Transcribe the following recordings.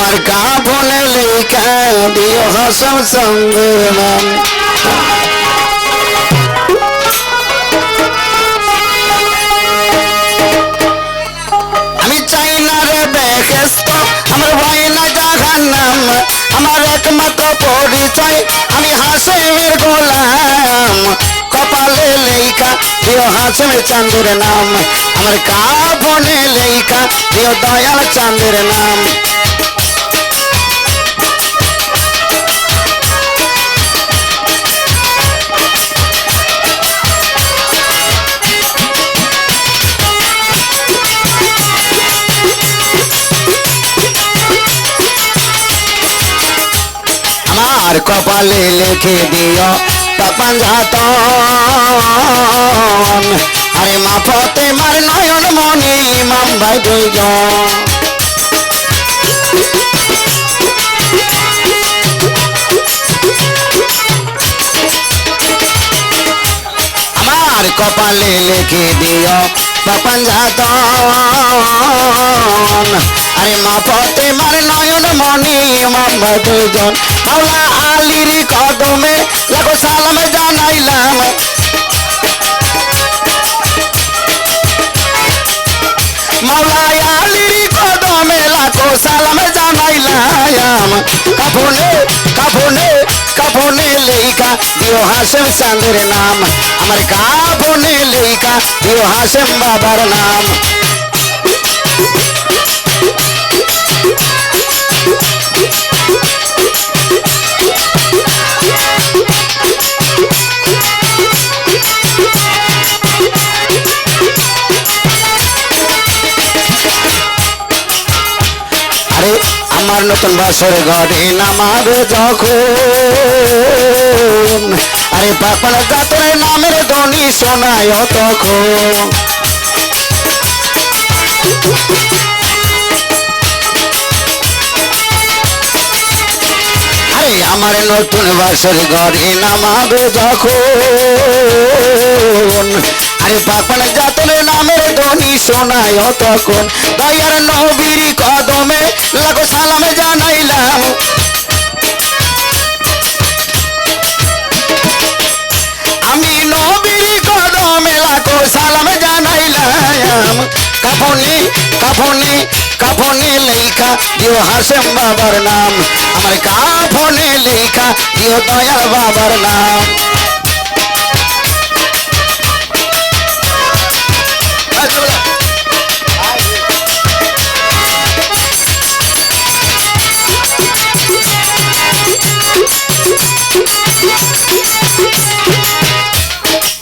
আমার কাফনে লেখা দিও হাসম চন্দ্রের নাম আমি চাই না রে বেহেশত আমার ভাই না জাহান্নাম আমার একমাত্র পরিচয় আমি হাসেমের গোলাম কপালে লেখা দিও হাসেমের চাঁদের নাম আমার কাফনে লেখা দিও দয়াল চাঁদের নাম আমার কপালে লিখে দিও পাঞ্জাতন আরে মা ফতে মার নয়ন মনি ইমাম ভাই দুইজন আমার কপালে লিখে দিও পাঞ্জাতন আরে মা ফতে মার নয়ন মনি ইমাম ভাই দুইজন মাওলা আলীর কদমে লাখো সালাম জানাইলাম মাওলা আলীর কদমে লাখো সালাম জানাইলাম কাফনে কাফনে কাফনে লেখা দিও হাসেম চাঁদের নাম আমার কাফনে লেখা দিও হাসেম বাবার নাম আমার নতুন বছর ঘরে নামাবে যখন আরে পাপার গাতরে নামের ধ্বনি শোনায় তখন আরে আমার নতুন বছর ঘরে নামাবে যখন আরে পাপার গাতরে নামের ধ্বনি শোনায় তখন দয়ার নবীর কদমে লাখো সালাম জানাইলাম আমি নবীর কদমে লাখো সালাম জানাইলাম কাফনে কাফনে কাফনে লেখা দিও হাসেম বাবার নাম আমার কাফনে লেখা দিও দয়াল বাবার নাম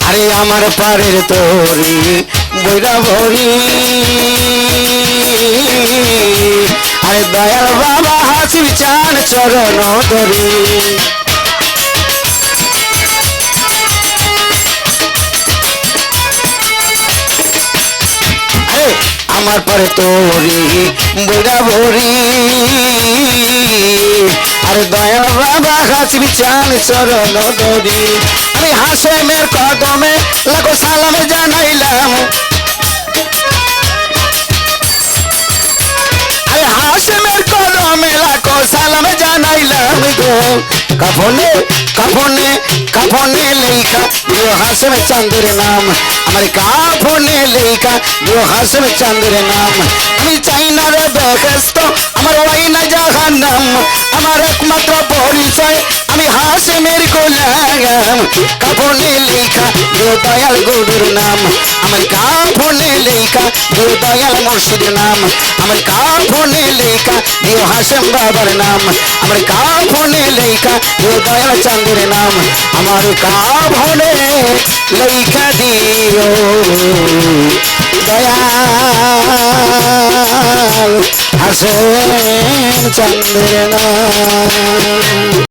আরে আমার পারের তোরি বৈরা ভরি আরে দয়াল বাবা হাসির চান চরণ ধরি আরে আমার পারে তোরি বৈরা ভরি আরে দয়াল বাবা হাসির চান চরণ ধরি আমি হাসেমের কদমে লাখো সালাম জানাইলাম আরে হাসেমের কদমে লাখো সালাম জানাইলাম গো কাফনে কাফনে কাফনে লেখা দিও হাসেম চাঁদের নাম আমার কাফনে লেখা দিও হাসেম চাঁদের নাম আমি চাই না রে বেহেশত আমার ওই না জাহান্নাম আমার একমাত্র পরিচয় আমি হাসেমের গোলাম কাফনে লেখা দিও দয়াল গুরুর নাম আমার কাফনে লেখা দিও দয়াল মুর্শিদের নাম আমার কাফনে লেখা দিও হাসেম বাবার নাম আমার কাফনে লেখা দিও দয়াল চাঁদের নাম আমার কাফনে লেখা দিও দয়াল হাসেম চাঁদের নাম।